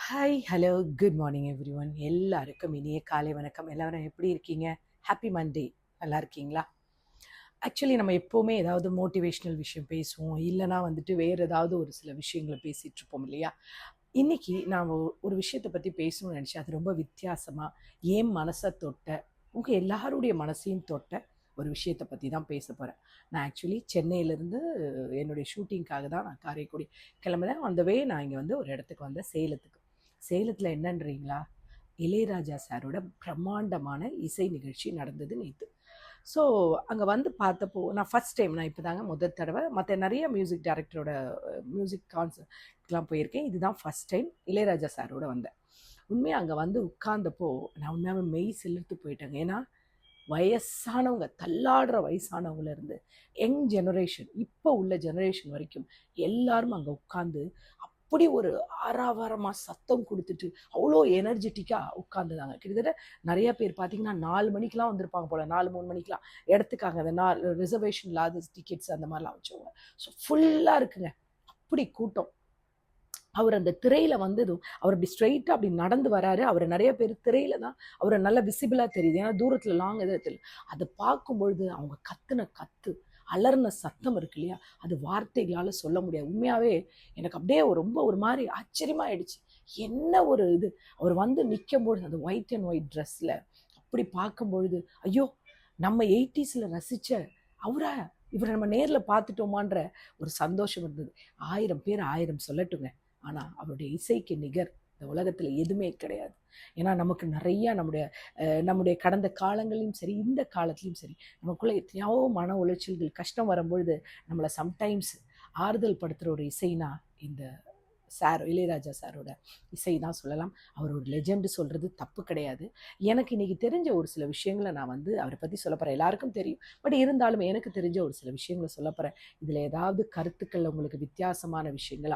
Hi, hello, good morning everyone. எல்லாருக்கும் இனிய காலை வணக்கம். எல்லாரும் எப்படி இருக்கீங்க? Happy Monday. நல்லா இருக்கீங்களா? ஆக்சுவலி நம்ம எப்போவுமே ஏதாவது மோட்டிவேஷ்னல் விஷயம் பேசுவோம். இல்லைனா வந்துட்டு வேறு ஏதாவது ஒரு சில விஷயங்கள பேசிகிட்டு இருப்போம் இல்லையா? இன்னைக்கு நான் ஒரு விஷயத்தை பற்றி பேசணும்னு நினச்சேன். அது ரொம்ப வித்தியாசமாக என் மனசை தொட்ட, உங்கள் எல்லாருடைய மனசையும் தொட்ட ஒரு விஷயத்தை பற்றி தான் பேச போகிறேன். நான் ஆக்சுவலி சென்னையிலேருந்து என்னுடைய ஷூட்டிங்காக தான் நான் காரைக்குடி கிளம்புறேன். அந்த நான் இங்கே வந்து ஒரு இடத்துக்கு வந்தேன், சேலத்துக்கு. சேலத்தில் என்னன்றீங்களா? இளையராஜா சாரோட பிரம்மாண்டமான இசை நிகழ்ச்சி நடந்தது நேற்று. ஸோ அங்கே வந்து பார்த்தப்போ நான் ஃபஸ்ட் டைம், நான் இப்போ தாங்க முதல் தடவை, மற்ற நிறைய மியூசிக் டைரக்டரோட மியூசிக் கான்சர்ட்லாம் போயிருக்கேன். இதுதான் ஃபஸ்ட் டைம் இளையராஜா சாரோட வந்தேன். உண்மையாக அங்கே வந்து உட்கார்ந்தப்போ நான் உண்மையாகவே மெய் சிலிர்த்து போயிட்டேங்க. ஏன்னா வயசானவங்க, தள்ளாடுற வயசானவங்கலேருந்து யங் ஜெனரேஷன், இப்போ உள்ள ஜெனரேஷன் வரைக்கும் எல்லாரும் அங்கே உட்காந்து அப்படி ஒரு ஆரவாரமாக சத்தம் கொடுத்துட்டு அவ்வளோ எனர்ஜெட்டிக்காக உட்காந்துதாங்க. கிட்டத்தட்ட நிறைய பேர் பார்த்தீங்கன்னா 4 மணிக்கெலாம் வந்திருப்பாங்க போல், 4, 3 மணிக்கெலாம் இடத்துக்காக அந்த ரிசர்வேஷன் இல்லாத டிக்கெட்ஸ் அந்த மாதிரிலாம் வச்சவங்க. ஸோ ஃபுல்லாக இருக்குங்க, அப்படி கூட்டம். அவர் அந்த திரையில் வந்ததும் அவர் அப்படி ஸ்ட்ரைட்டாக அப்படி நடந்து வராரு. அவர் நிறைய பேர் திரையில் தான் அவரை நல்லா விசிபிளாக தெரியுது, ஏன்னா தூரத்தில் லாங் இதில். அதை பார்க்கும்பொழுது அவங்க கத்துன கத்து, அலர்ன சத்தம் இருக்கு இல்லையா, அது வார்த்தைகளால் சொல்ல முடியாது. உண்மையாகவே எனக்கு அப்படியே ரொம்ப ஒரு மாதிரி ஆச்சரியமாக ஆயிடுச்சு. என்ன ஒரு இது, அவர் வந்து நிற்கும்பொழுது அந்த ஒயிட் அண்ட் ஒயிட் ட்ரெஸ்ஸில் அப்படி பார்க்கும்பொழுது, ஐயோ நம்ம 80s ரசித்த அவரா, இவரை நம்ம நேரில் பார்த்துட்டோமான்ற ஒரு சந்தோஷம் இருந்தது. 1000 பேர் 1000 சொல்லட்டுங்க, ஆனால் அவருடைய இசைக்கு நிகர் இந்த உலகத்தில் எதுவுமே கிடையாது. ஏன்னா நமக்கு நிறையா நம்முடைய கடந்த காலங்களையும் சரி, இந்த காலத்துலேயும் சரி, நமக்குள்ளே எத்தனையோ மன உளைச்சல்கள், கஷ்டம் வரும்பொழுது நம்மளை சம்டைம்ஸ் ஆறுதல் படுத்துகிற ஒரு இசைனா இந்த இளையராஜா சாரோட இசை தான் சொல்லலாம். அவர் ஒரு லெஜெண்டு சொல்கிறது தப்பு கிடையாது. எனக்கு இன்றைக்கி தெரிஞ்ச ஒரு சில விஷயங்களை நான் வந்து அவரை பற்றி சொல்ல போகிறேன். எல்லாருக்கும் தெரியும், பட் இருந்தாலும் எனக்கு தெரிஞ்ச ஒரு சில விஷயங்களை சொல்ல போகிறேன். இதில் ஏதாவது கருத்துக்கள் உங்களுக்கு வித்தியாசமான விஷயங்கள்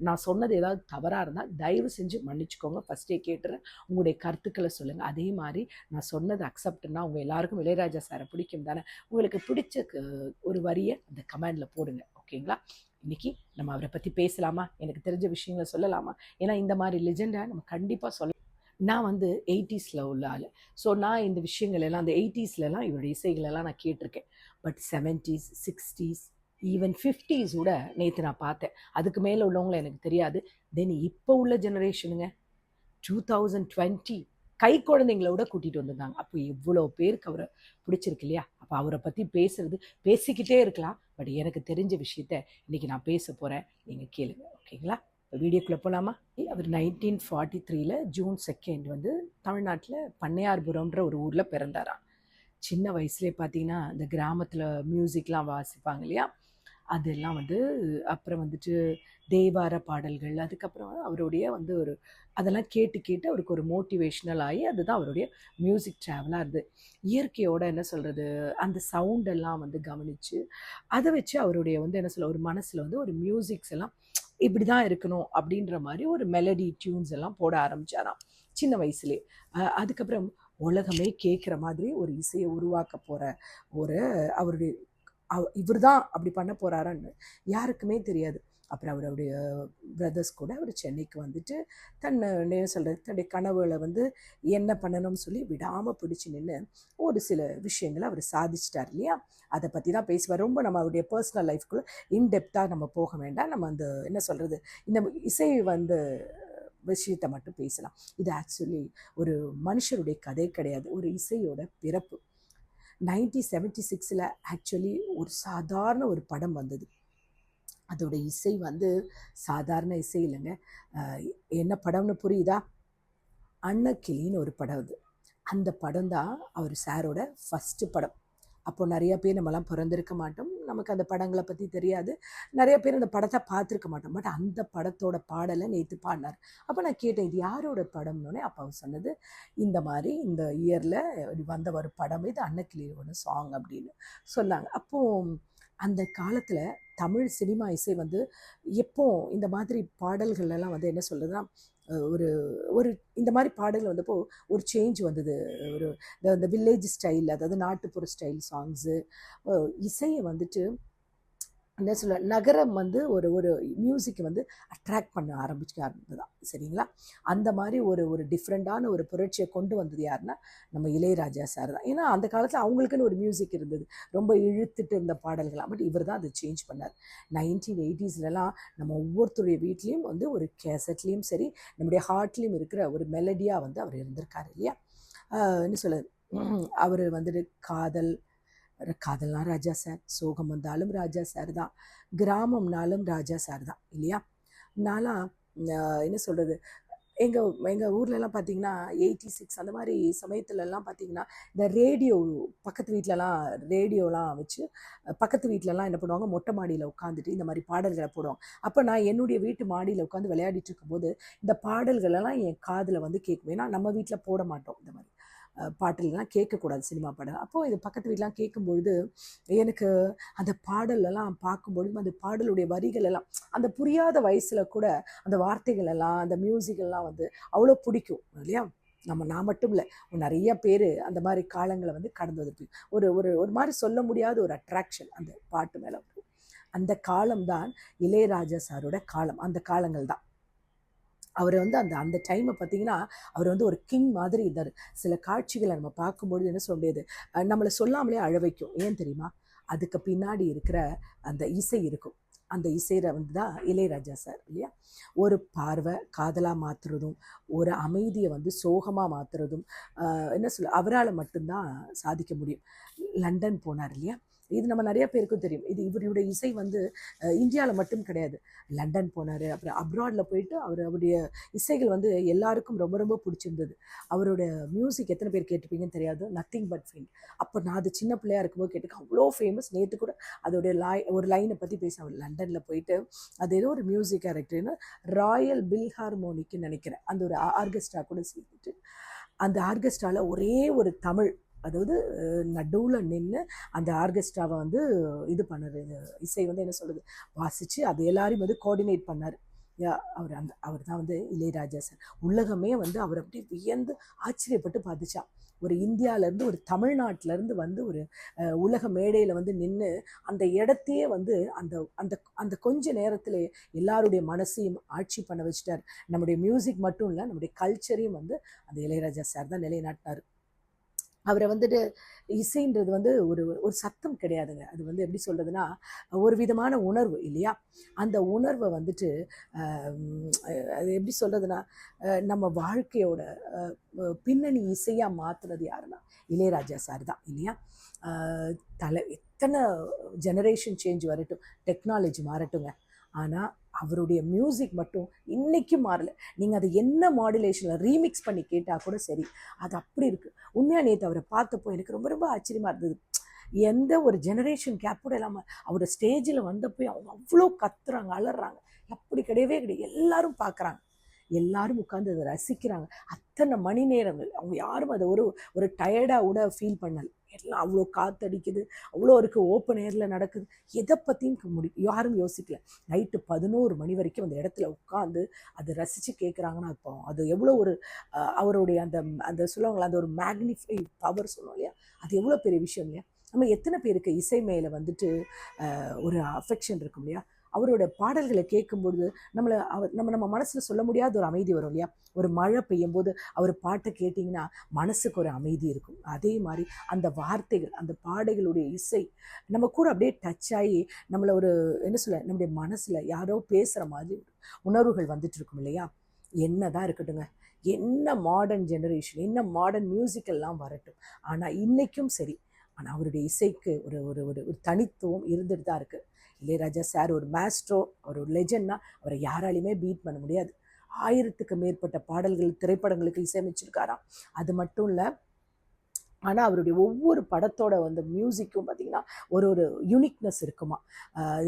நான் சொன்னது ஏதாவது தவறாக இருந்தால் தயவு செஞ்சு மன்னிச்சுக்கோங்க. ஃபஸ்ட்டே கேட்டுறேன், உங்களுடைய கருத்துக்களை சொல்லுங்கள். அதே மாதிரி நான் சொன்னது அக்செப்ட்னா உங்கள் எல்லாருக்கும் இளையராஜா சாரை பிடிக்கும் தானே? உங்களுக்கு பிடிச்ச ஒரு வரியை அந்த கமெண்டில் போடுங்க, ஓகேங்களா? இன்றைக்கி நம்ம அவரை பற்றி பேசலாமா? எனக்கு தெரிஞ்ச விஷயங்களை சொல்லலாமா? ஏன்னா இந்த மாதிரி லெஜெண்டை நம்ம கண்டிப்பாக சொல்ல. நான் வந்து 80s உள்ள ஆள். ஸோ நான் இந்த விஷயங்கள் எல்லாம் அந்த 80s இவருடைய இசைகளெல்லாம் நான் கேட்டிருக்கேன். But 70s, 60s, even 50s கூட நேற்று நான் பார்த்தேன். அதுக்கு மேலே உள்ளவங்களை எனக்கு தெரியாது. தென் இப்போ உள்ள ஜெனரேஷனுங்க 2020 கை குழந்தைங்களோட கூட்டிகிட்டு வந்திருந்தாங்க. அப்போ எவ்வளோ பேருக்கு அவரை பிடிச்சிருக்கு இல்லையா? அப்போ அவரை பற்றி பேசிக்கிட்டே இருக்கலாம். பட் எனக்கு தெரிஞ்ச விஷயத்த இன்றைக்கி நான் பேச போகிறேன், நீங்கள் கேளுங்க, ஓகேங்களா? இப்போ வீடியோக்குள்ளே போகலாமா? அவர் 1943 ஜூன் 2 வந்து தமிழ்நாட்டில் பண்ணையார்புரம்ன்ற ஒரு ஊரில் பிறந்தாராம். சின்ன வயசுலேயே பார்த்தீங்கன்னா இந்த கிராமத்தில் மியூசிக்லாம் வாசிப்பாங்க இல்லையா, அதெல்லாம் வந்து அப்புறம் வந்துட்டு தேவார பாடல்கள், அதுக்கப்புறம் அவருடைய வந்து ஒரு அதெல்லாம் கேட்டு கேட்டு அவருக்கு ஒரு மோட்டிவேஷ்னல் ஆகி அதுதான் அவருடைய மியூசிக் ட்ராவலாக இருந்தது. இயற்கையோட என்ன சொல்கிறது, அந்த சவுண்டெல்லாம் வந்து கவனித்து அதை வச்சு அவருடைய வந்து என்ன சொல்ல, ஒரு மனசில் வந்து ஒரு மியூசிக்ஸ் எல்லாம் இப்படி தான் இருக்கணும் அப்படின்ற மாதிரி ஒரு மெலடி டியூன்ஸ் எல்லாம் போட ஆரம்பித்தாராம் சின்ன வயசுலேயே. அதுக்கப்புறம் உலகமே கேட்குற மாதிரி ஒரு இசையை உருவாக்க போகிற ஒரு அவருடைய இவர் தான் அப்படி பண்ண போகிறாரான்னு யாருக்குமே தெரியாது. அப்புறம் அவருடைய பிரதர்ஸ் கூட அவர் சென்னைக்கு வந்துட்டு தன்னுடைய கனவுகளை வந்து என்ன பண்ணணும்னு சொல்லி விடாமல் பிடிச்சி நின்று ஒரு சில விஷயங்களை அவர் சாதிச்சிட்டார் இல்லையா? அதை பற்றி தான் பேசுவார். ரொம்ப நம்ம அவருடைய பர்சனல் லைஃப்குள்ளே இன்டெப்த்தாக நம்ம போக வேண்டாம். நம்ம அந்த என்ன சொல்கிறது, இந்த இசை வந்து விஷயத்தை மட்டும் பேசலாம். இது ஆக்சுவலி ஒரு மனுஷருடைய கதை கிடையாது, ஒரு இசையோட பிறப்பு. 1976 ஆக்சுவலி ஒரு சாதாரண ஒரு படம் வந்தது. அதோட இசை வந்து சாதாரண இசை இல்லைங்க. என்ன படம்னு புரியுதா? அன்னக்கிளின்னு ஒரு படம். அந்த படம் தான் அவர் சாரோட ஃபஸ்ட்டு படம். அப்போ நிறைய பேர் நம்மலாம் பிறந்திருக்க மாட்டோம், நமக்கு அந்த படங்களை பற்றி தெரியாது, நிறைய பேர் அந்த படத்தை பார்த்துருக்க மாட்டோம். பட் அந்த படத்தோட பாடலை நேற்று பாடினார். அப்போ நான் கேட்டேன், இது யாரோட படம்னோடனே அப்போ அவர் சொன்னது, இந்த மாதிரி இந்த இயரில் வந்த ஒரு படம், இது அன்னக்கிளியோட சாங் அப்படின்னு சொன்னாங்க. அப்போது அந்த காலத்தில் தமிழ் சினிமா இசை வந்து எப்போ இந்த மாதிரி பாடல்கள்லாம் வந்து என்ன சொல்கிறதுனா, ஒரு ஒரு இந்த மாதிரி பாடல்கள் வந்தப்போ ஒரு சேஞ்ச் வந்தது. ஒரு இந்த வில்லேஜ் ஸ்டைல், அதாவது நாட்டுப்புற ஸ்டைல் சாங்ஸு, இசையை வந்துட்டு என்ன சொல்ல நகரம் வந்து ஒரு ஒரு மியூசிக்கை வந்து அட்ராக்ட் பண்ண ஆரம்பிச்சுதான் சரிங்களா. அந்த மாதிரி ஒரு ஒரு டிஃப்ரெண்ட்டான ஒரு புரட்சியை கொண்டு வந்தது யாருன்னா நம்ம இளையராஜா சார் தான். ஏன்னா அந்த காலத்தில் அவங்களுக்குன்னு ஒரு மியூசிக் இருந்தது, ரொம்ப இழுத்துட்டு இருந்த பாடல்கள்லாம். பட் இவர் தான் அதை சேஞ்ச் பண்ணார். 1980ஸ்லாம் நம்ம ஒவ்வொருத்தருடைய வீட்லேயும் வந்து ஒரு கேசட்லேயும் சரி, நம்முடைய ஹார்ட்லேயும் இருக்கிற ஒரு மெலடியாக வந்து அவர் இருந்திருக்காரு இல்லையா. என்ன சொல்ல அவர் வந்துட்டு காதல்னா ராஜா சார், சோகம் வந்தாலும் ராஜா சார் தான், கிராமம்னாலும் ராஜா சார் தான் இல்லையா. நான்லாம் என்ன சொல்கிறது, எங்கள் ஊர்லலாம் பார்த்தீங்கன்னா 86 அந்த மாதிரி சமயத்துலலாம் பார்த்தீங்கன்னா இந்த ரேடியோ பக்கத்து வீட்டிலலாம் ரேடியோலாம் வச்சு பக்கத்து வீட்டிலலாம் என்ன பண்ணுவாங்க, மொட்டை மாடியில் உட்காந்துட்டு இந்த மாதிரி பாடல்களை போடுவாங்க. அப்போ நான் என்னுடைய வீட்டு மாடியில் உட்காந்து விளையாடிட்டு இருக்கும்போது இந்த பாடல்களெல்லாம் என் காதில் வந்து கேட்கும். ஏன்னா நம்ம வீட்டில் போட மாட்டோம் இந்த மாதிரி பாட்டெல்லாம், கேட்கக்கூடாது சினிமா பாடல். அப்போது இது பக்கத்து வீட்டெலாம் கேட்கும்பொழுது எனக்கு அந்த பாடலெல்லாம் பார்க்கும்பொழுது அந்த பாடலுடைய வரிகள் எல்லாம் அந்த புரியாத வயசில் கூட அந்த வார்த்தைகள் எல்லாம் அந்த மியூசிக்கெல்லாம் வந்து அவ்வளோ பிடிக்கும் இல்லையா. நான் மட்டும் இல்லை, நிறைய பேர் அந்த மாதிரி காலங்களை வந்து கடந்து வந்து ஒரு ஒரு ஒரு மாதிரி சொல்ல முடியாத ஒரு அட்ராக்ஷன் அந்த பாட்டு மேலே. அந்த காலம்தான் இளையராஜா சாரோட காலம். அந்த காலங்கள் தான் அவர் வந்து அந்த அந்த டைமை பார்த்தீங்கன்னா அவர் வந்து ஒரு கிங் மாதிரி இருந்தார். சில காட்சிகளை நம்ம பார்க்கும்பொழுது என்ன சொல்ல முடியாது, நம்மளை சொல்லாமலே அழ வைக்கும். ஏன் தெரியுமா, அதுக்கு பின்னாடி இருக்கிற அந்த இசை இருக்கும். அந்த இசையை வந்து தான் இளையராஜா சார் இல்லையா. ஒரு பார்வை காதலாக மாற்றுறதும் ஒரு அமைதியை வந்து சோகமாக மாற்றுறதும் என்ன சொல்ல அவரால் மட்டும்தான் சாதிக்க முடியும். லண்டன் போனார் இல்லையா, இது நம்ம நிறைய பேருக்கும் தெரியும். இது இவருடைய இசை வந்து இந்தியாவில் மட்டும் கிடையாது, லண்டன் போனார், அப்புறம் அப்ராடில் போயிட்டு அவருடைய இசைகள் வந்து எல்லாருக்கும் ரொம்ப ரொம்ப பிடிச்சிருந்தது. அவரோட மியூசிக் எத்தனை பேர் கேட்டிருப்பீங்கன்னு தெரியாது, நத்திங் பட் ஃபீல். அப்போ நான் அது சின்ன பிள்ளையாக இருக்கும்போது கேட்டுக்க அவ்வளோ ஃபேமஸ். நேற்று கூட அதோடைய ஒரு லைனை பற்றி பேச அவர் லண்டனில் போயிட்டு அது ஏதோ ஒரு மியூசிக் டைரக்டர்னு ராயல் பில்ஹார்மோனிக்குன்னு நினைக்கிறேன், அந்த ஒரு ஆர்கெஸ்ட்ரா கூட சேர்த்துட்டு அந்த ஆர்கெஸ்ட்ராவில் ஒரே ஒரு தமிழ், அதாவது நடுவில் நின்று அந்த ஆர்கெஸ்ட்ராவை வந்து இது பண்ணார், இசை வந்து என்ன சொல்கிறது வாசித்து அது எல்லாரையும் வந்து கோஆர்டினேட் பண்ணார். அவர் தான் வந்து இளையராஜா சார். உலகமே வந்து அவர் அப்படியே வியந்து ஆச்சரியப்பட்டு பார்த்துச்சா. ஒரு இந்தியாவிலேருந்து ஒரு தமிழ்நாட்டிலேருந்து வந்து ஒரு உலக மேடையில் வந்து நின்று அந்த இடத்தையே வந்து அந்த அந்த அந்த கொஞ்ச நேரத்தில் எல்லாருடைய மனசையும் ஆட்சி பண்ண வச்சுட்டார். நம்முடைய மியூசிக் மட்டும் இல்லை, நம்முடைய கல்ச்சரையும் வந்து அந்த இளையராஜா சார் தான் நிலைநாட்டினார். அவரை வந்துட்டு இசைன்றது வந்து ஒரு ஒரு சத்தம் கிடையாதுங்க, அது வந்து எப்படி சொல்கிறதுனா ஒரு விதமான உணர்வு இல்லையா. அந்த உணர்வை வந்துட்டு அது எப்படி சொல்கிறதுனா நம்ம வாழ்க்கையோட பின்னணி இசையாக மாற்றுனது யாருன்னா இளையராஜா சார் தான் இல்லையா. எத்தனை ஜெனரேஷன் சேஞ்ச் வரட்டும், டெக்னாலஜி மாறட்டுங்க, ஆனால் அவருடைய மியூசிக் மட்டும் இன்றைக்கும் மாறலை. நீங்கள் அதை என்ன மாடுலேஷனில் ரீமிக்ஸ் பண்ணி கேட்டால் கூட சரி, அது அப்படி இருக்குது. உண்மையாக நேற்று அவரை பார்த்தப்போ எனக்கு ரொம்ப ரொம்ப ஆச்சரியமாக இருந்தது. எந்த ஒரு ஜெனரேஷன் கேப்போட இல்லாமல் அவரோட ஸ்டேஜில் வந்தப்போ அவங்க அவ்வளோ கத்துறாங்க, அலறாங்க. அப்படி கிடையவே கிடையாது, எல்லாரும் பார்க்குறாங்க, எல்லாரும் உட்காந்து அதை ரசிக்கிறாங்க. அத்தனை மணி நேரங்கள் அவங்க யாரும் அதை ஒரு ஒரு டயர்டாக கூட ஃபீல் பண்ணலை. எல்லாம் அவ்வளோ காற்றடிக்குது, அவ்வளோ இருக்குது, ஓப்பன் ஏரில் நடக்குது, எதை பற்றியும் யாரும் யோசிக்கல. நைட்டு 11 மணி வரைக்கும் அந்த இடத்துல உட்காந்து அதை ரசித்து கேட்குறாங்கன்னா இப்போ அது எவ்வளோ ஒரு அவருடைய அந்த அந்த சொல்லுவாங்களா அந்த ஒரு மேக்னிஃபை பவர் சொல்லுவோம் இல்லையா, அது எவ்வளோ பெரிய விஷயம் இல்லையா. நம்ம எத்தனை பேருக்கு இசை மேலே வந்துட்டு ஒரு அஃபெக்ஷன் இருக்கும் இல்லையா. அவரோட பாடல்களை கேட்கும்பொழுது நம்ம மனசில் சொல்ல முடியாத ஒரு அமைதி வரும் இல்லையா. ஒரு மழை பெய்யும் போது அவர் பாட்டை கேட்டிங்கன்னா மனசுக்கு ஒரு அமைதி இருக்கும். அதே மாதிரி அந்த வார்த்தைகள், அந்த பாடல்களுடைய இசை நம்ம கூட அப்படியே டச் ஆகி நம்மளை ஒரு என்ன சொல்ல நம்முடைய மனசில் யாரோ பேசுகிற மாதிரி உணர்வுகள் வந்துட்டு இருக்கும் இல்லையா. என்ன தான் இருக்கட்டுங்க, என்ன மாடர்ன் ஜெனரேஷன், என்ன மாடர்ன் மியூசிக்கெல்லாம் வரட்டும், ஆனால் இன்றைக்கும் சரி, ஆனால் அவருடைய இசைக்கு ஒரு ஒரு ஒரு தனித்துவம் இருந்துட்டு தான் இருக்குது. இளையராஜா சார் ஒரு மாஸ்ட்ரோ, அவர் ஒரு லெஜெண்ட்னா அவரை யாராலையுமே பீட் பண்ண முடியாது. 1000க்கு மேற்பட்ட பாடல்கள் திரைப்படங்களுக்கு இசையமைச்சிருக்காராம். அது மட்டும் இல்லை, ஆனால் அவருடைய ஒவ்வொரு படத்தோட வந்து மியூசிக்கும் பார்த்திங்கன்னா ஒரு ஒரு யூனிக்னஸ் இருக்குமா.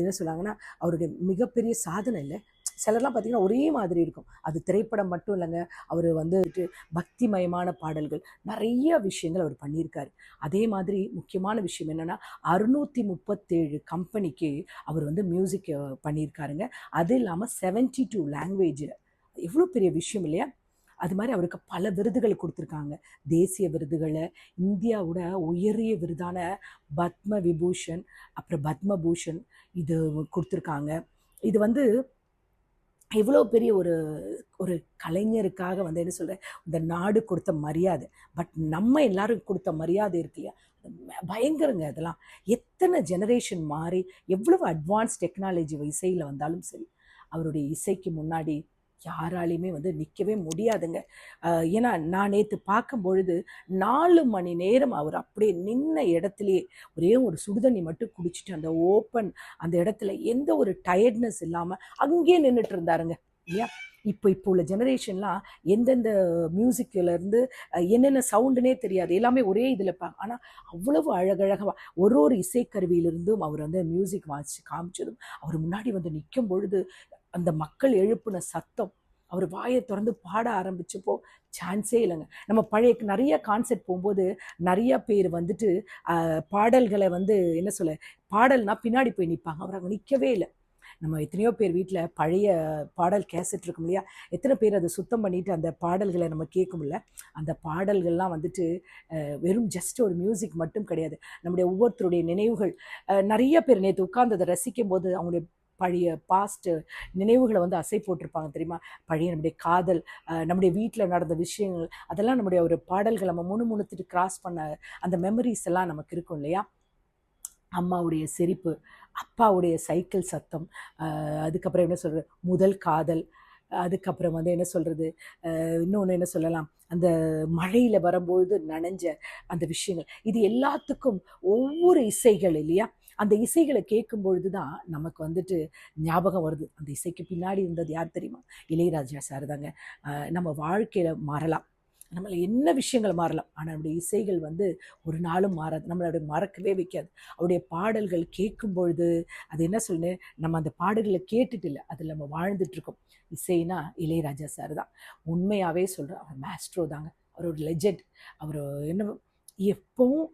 என்ன சொல்கிறாங்கன்னா அவருடைய மிகப்பெரிய சாதனை இல்லை, சிலர்லாம் பார்த்திங்கன்னா ஒரே மாதிரி இருக்கும். அது திரைப்படம் மட்டும் இல்லைங்க, அவர் வந்துட்டு பக்திமயமான பாடல்கள் நிறைய விஷயங்கள் அவர் பண்ணியிருக்காரு. அதே மாதிரி முக்கியமான விஷயம் என்னென்னா 637 கம்பெனிக்கு அவர் வந்து மியூசிக் பண்ணியிருக்காருங்க. அது இல்லாமல் 72 லாங்குவேஜில், எவ்வளோ பெரிய விஷயம் இல்லையா. அது மாதிரி அவருக்கு பல விருதுகள் கொடுத்துருக்காங்க. தேசிய விருதுகளை, இந்தியாவோட உயரிய விருதான பத்ம விபூஷன், அப்புறம் பத்மபூஷன் இது கொடுத்துருக்காங்க. இது வந்து எவ்வளோ பெரிய ஒரு ஒரு கலைஞருக்காக வந்து என்ன சொல்கிறேன், இந்த நாடு கொடுத்த மரியாதை. பட் நம்ம எல்லாரும் கொடுத்த மரியாதை இருக்கு இல்லையா, பயங்கரங்க. அதெல்லாம் எத்தனை ஜெனரேஷன் மாறி எவ்வளவு அட்வான்ஸ் டெக்னாலஜி இசையில் வந்தாலும் சரி, அவருடைய இசைக்கு முன்னாடி யாராலையுமே வந்து நிற்கவே முடியாதுங்க. ஏன்னா நான் நேற்று பார்க்கும் பொழுது 4 மணி நேரம் அவர் அப்படியே நின்ன இடத்துலையே ஒரே ஒரு சுடுதண்ணி மட்டும் குடிச்சிட்டு அந்த ஓப்பன் அந்த இடத்துல எந்த ஒரு டயர்ட்னஸ் இல்லாமல் அங்கேயே நின்றுட்டு இருந்தாருங்க இல்லையா. இப்போ உள்ள ஜெனரேஷன்லாம் எந்தெந்த மியூசிக்லேருந்து என்னென்ன சவுண்டுனே தெரியாது, எல்லாமே ஒரே இதில் ஆனால் அவ்வளவு அழகழகாக ஒரு இசைக்கருவியிலிருந்தும் அவர் வந்து மியூசிக் வாசித்து காமிச்சதும் அவர் முன்னாடி வந்து நிற்கும் பொழுது அந்த மக்கள் எழுப்பின சத்தம், அவர் வாயை திறந்து பாட ஆரம்பிச்சப்போ சான்ஸே இல்லைங்க. நம்ம பழைய நிறைய கான்செர்ட் போகும்போது நிறைய பேர் வந்துட்டு பாடல்களை வந்து என்ன சொல்ல, பாடல்னா பின்னாடி போய் நிற்பாங்க, அவர் அங்கே நிற்கவே இல்லை. நம்ம எத்தனையோ பேர் வீட்டில் பழைய பாடல் கேசட் இருக்கும் இல்லையா, எத்தனை பேர் அதை சுத்தம் பண்ணிட்டு அந்த பாடல்களை நம்ம கேட்கும்ல. அந்த பாடல்கள்லாம் வந்துட்டு வெறும் ஜஸ்ட் ஒரு மியூசிக் மட்டும் கிடையாது, நம்முடைய ஒவ்வொருத்தருடைய நினைவுகள். நிறைய பேர் நேற்று உட்கார்ந்து அதை ரசிக்கும் போது அவங்களுடைய பழைய பாஸ்ட் நினைவுகளை வந்து அசை போட்டிருப்பாங்க தெரியுமா. பழைய நம்முடைய காதல், நம்முடைய வீட்டில் நடந்த விஷயங்கள், அதெல்லாம் நம்முடைய ஒரு பாடல்கள் நம்ம முணுமுணுத்துட்டு கிராஸ் பண்ண அந்த மெமரிஸ் எல்லாம் நமக்கு இருக்கும் இல்லையா. அம்மாவுடைய சிரிப்பு, அப்பாவுடைய சைக்கிள் சத்தம், அதுக்கப்புறம் என்ன சொல்கிறது, முதல் காதல், அதுக்கப்புறம் வந்து என்ன சொல்கிறது, இன்னொன்று என்ன சொல்லலாம், அந்த மழையில் வரும்பொழுது நனைஞ்ச அந்த விஷயங்கள், இது எல்லாத்துக்கும் ஒவ்வொரு இசைகள் இல்லையா. அந்த இசைகளை கேட்கும் பொழுது தான் நமக்கு வந்துட்டு ஞாபகம் வருது. அந்த இசைக்கு பின்னாடி இருந்தது யார் தெரியுமா? இளையராஜா சார் தாங்க. நம்ம வாழ்க்கையில் மாறலாம், நம்மளை என்ன விஷயங்கள் மாறலாம், ஆனால் நம்முடைய இசைகள் வந்து ஒரு நாளும் மாறாது, நம்மளோட மறக்கவே வைக்காது. அவருடைய பாடல்கள் கேட்கும் பொழுது அது என்ன சொல்லு, நம்ம அந்த பாடல்களை கேட்டுட்டு இல்லை, அதில் நம்ம வாழ்ந்துட்டுருக்கோம். இசைனா இளையராஜா சார் தான். உண்மையாகவே சொல்கிறேன், அவர் மேஸ்ட்ரோ தாங்க, அவர் ஒரு லெஜெண்ட். அவர் என்ன எப்பவும்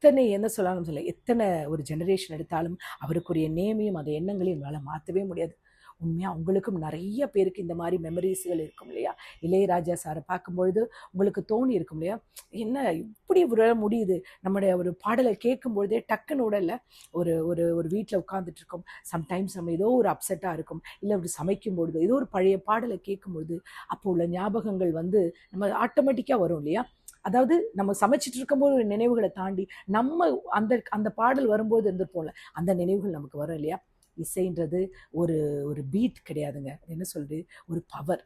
எத்தனை என்ன சொல்லலாம்னு சொல்ல, எத்தனை ஒரு ஜெனரேஷன் எடுத்தாலும் அவருக்குரிய நேமையும் அந்த எண்ணங்களையும் மேலே மாற்றவே முடியாது. உண்மையாக உங்களுக்கும் நிறைய பேருக்கு இந்த மாதிரி மெமரிஸ்கள் இருக்கும் இல்லையா. இளையராஜா சாரை பார்க்கும்பொழுது உங்களுக்கு தோணி இருக்கும் இல்லையா, என்ன இப்படி ஒரு முடியுது, நம்முடைய ஒரு பாடலை கேட்கும்பொழுதே டக்குன்னு உடல்ல ஒரு ஒரு ஒரு வீட்டில் உட்காந்துட்டு இருக்கோம், சம்டைம்ஸ் நம்ம ஏதோ ஒரு அப்செட்டாக இருக்கும், இல்லை ஒரு சமைக்கும் பொழுது ஏதோ ஒரு பழைய பாடலை கேட்கும்பொழுது அப்போ உள்ள ஞாபகங்கள் வந்து நம்ம ஆட்டோமேட்டிக்காக வரும் இல்லையா. அதாவது நம்ம சமைச்சிட்டு இருக்கும்போது ஒரு நினைவுகளை தாண்டி நம்ம அந்த அந்த பாடல் வரும்போது இருந்திருப்போம்ல, அந்த நினைவுகள் நமக்கு வரும் இல்லையா. இசைன்றது ஒரு ஒரு பீட் கிடையாதுங்க, என்ன சொல்றது, ஒரு பவர்.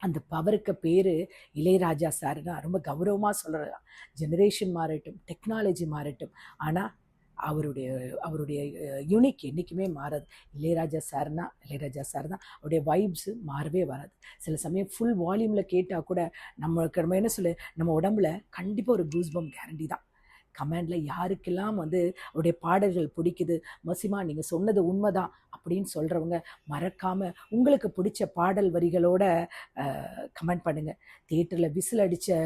அந்த பவருக்கு பேர் இளையராஜா சார்னா ரொம்ப கௌரவமாக சொல்கிறதா. ஜெனரேஷன் மாறட்டும், டெக்னாலஜி மாறட்டும், ஆனால் அவருடைய அவருடைய யூனிக் என்றைக்குமே மாறாது. இளையராஜா சார்னா இளையராஜா சார் தான். அவருடைய வைப்ஸு மாறவே வராது. சில சமயம் ஃபுல் வால்யூமில் கேட்டால் கூட நம்மளுக்கு நம்ம என்ன சொல்லு, நம்ம உடம்புல கண்டிப்பாக ஒரு கூஸ்பம் கேரண்டி தான். கமெண்டில் யாருக்கெல்லாம் வந்து அவருடைய பாடல்கள் பிடிக்குது, மசிமா நீங்கள் சொன்னது உண்மைதான் அப்படின்னு சொல்கிறவங்க மறக்காமல் உங்களுக்கு பிடிச்ச பாடல் வரிகளோட கமெண்ட் பண்ணுங்கள். தியேட்டரில் விசில் அடித்த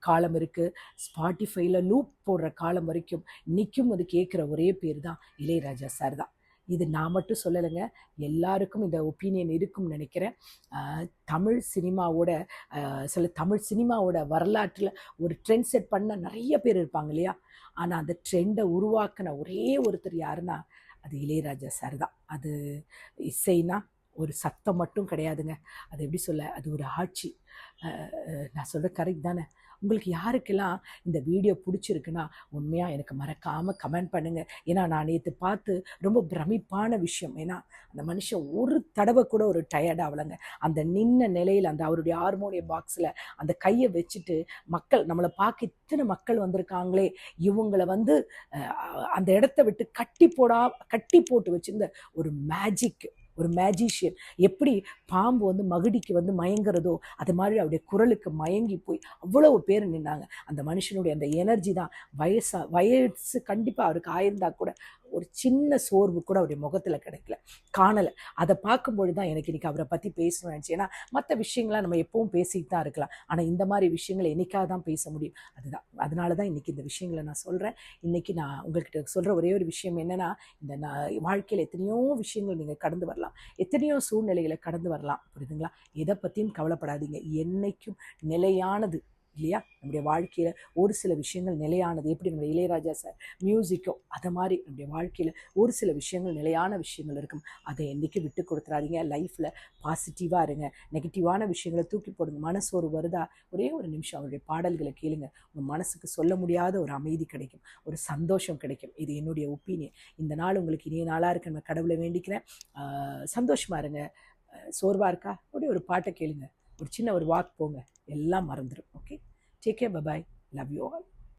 காலம் இருக்குது, ஸ்பாட்டிஃபைல லூப் போடுற காலம் வரைக்கும் இன்றைக்கும் அது கேட்குற ஒரே பேர் தான் இளையராஜா சார் தான். இது நான் மட்டும் சொல்லலைங்க, எல்லாருக்கும் இந்த ஒப்பீனியன் இருக்கும்னு நினைக்கிறேன். தமிழ் சினிமாவோட தமிழ் சினிமாவோட வரலாற்றில் ஒரு ட்ரெண்ட் செட் பண்ண நிறைய பேர் இருப்பாங்க இல்லையா. ஆனால் அந்த ட்ரெண்டை உருவாக்கின ஒரே ஒருத்தர் யாருன்னா அது இளையராஜா சார் தான். அது இசைனா ஒரு சத்தம் மட்டும் கிடையாதுங்க, அது எப்படி சொல்ல, அது ஒரு ஆட்சி. நான் சொல்கிற கரெக்ட் தானே? உங்களுக்கு யாருக்கெல்லாம் இந்த வீடியோ பிடிச்சிருக்குன்னா உண்மையாக எனக்கு மறக்காமல் கமெண்ட் பண்ணுங்கள். ஏன்னா நான் நேற்று பார்த்து ரொம்ப பிரமிப்பான விஷயம். ஏன்னா அந்த மனுஷன் ஒரு தடவை கூட ஒரு டயர்ட் ஆகலைங்க. அந்த நின்ன நிலையில் அந்த அவருடைய ஹார்மோனியம் பாக்ஸில் அந்த கையை வச்சுட்டு மக்கள் நம்மளை பார்க்க இத்தனை மக்கள் வந்திருக்காங்களே, இவங்களை வந்து அந்த இடத்த விட்டு கட்டி போட்டு வச்சுருந்த ஒரு மேஜிக், ஒரு மேஜிஷியன். எப்படி பாம்பு வந்து மகுடிக்கு வந்து மயங்கிறதோ அது மாதிரி அவருடைய குரலுக்கு மயங்கி போய் அவ்வளவு பேர் நின்னாங்க. அந்த மனுஷனுடைய அந்த எனர்ஜி தான். வயசு கண்டிப்பாக அவருக்கு ஆயிருந்தா கூட ஒரு சின்ன சோர்வு கூட அவருடைய முகத்தில் காணலை. அதை பார்க்கும்பொழுது தான் எனக்கு இன்றைக்கி அவரை பற்றி பேசணும்னு நினச்சி. ஏன்னா மற்ற விஷயங்களாம் நம்ம எப்பவும் பேசிட்டு தான் இருக்கலாம், ஆனால் இந்த மாதிரி விஷயங்களை என்னைக்காக தான் பேச முடியும். அதனால தான் இன்றைக்கி இந்த விஷயங்களை நான் சொல்கிறேன். இன்றைக்கி நான் உங்கள்கிட்ட சொல்கிற ஒரே ஒரு விஷயம் என்னென்னா, இந்த வாழ்க்கையில் எத்தனையோ விஷயங்கள் நீங்கள் கடந்து வரலாம், எத்தனையோ சூழ்நிலைகளை கடந்து வரலாம். வரலாம், புரியுதுங்களா? எதை பற்றியும் கவலைப்படாதீங்க. என்னைக்கும் நிலையானது இல்லையா? நம்முடைய வாழ்க்கையில் ஒரு சில விஷயங்கள் நிலையானது. எப்படி நம்ம இளையராஜா சார் மியூசிக்கோ அதை மாதிரி நம்முடைய வாழ்க்கையில் ஒரு சில விஷயங்கள் நிலையான விஷயங்கள் இருக்கும். அதை என்றைக்கும் விட்டு கொடுத்துறாதீங்க. லைஃப்பில் பாசிட்டிவாக இருங்க. நெகட்டிவான விஷயங்களை தூக்கி போடுங்க. மனசு ஒரு வருதா, ஒரே ஒரு நிமிஷம் அவருடைய பாடல்களை கேளுங்க. உங்கள் மனசுக்கு சொல்ல முடியாத ஒரு அமைதி கிடைக்கும், ஒரு சந்தோஷம் கிடைக்கும். இது என்னுடைய ஒப்பீனியன். இந்த நாள் உங்களுக்கு இனிய நாளாக இருக்கு. நான் கடவுளை வேண்டிக்கிறேன். சந்தோஷமாக இருங்க. சோர்வாக இருக்கா, அப்படியே ஒரு பாட்டை கேளுங்க, ஒரு சின்ன ஒரு வாக் போங்க, எல்லாம் மறந்துடும். Okay, take care, bye bye, love you all.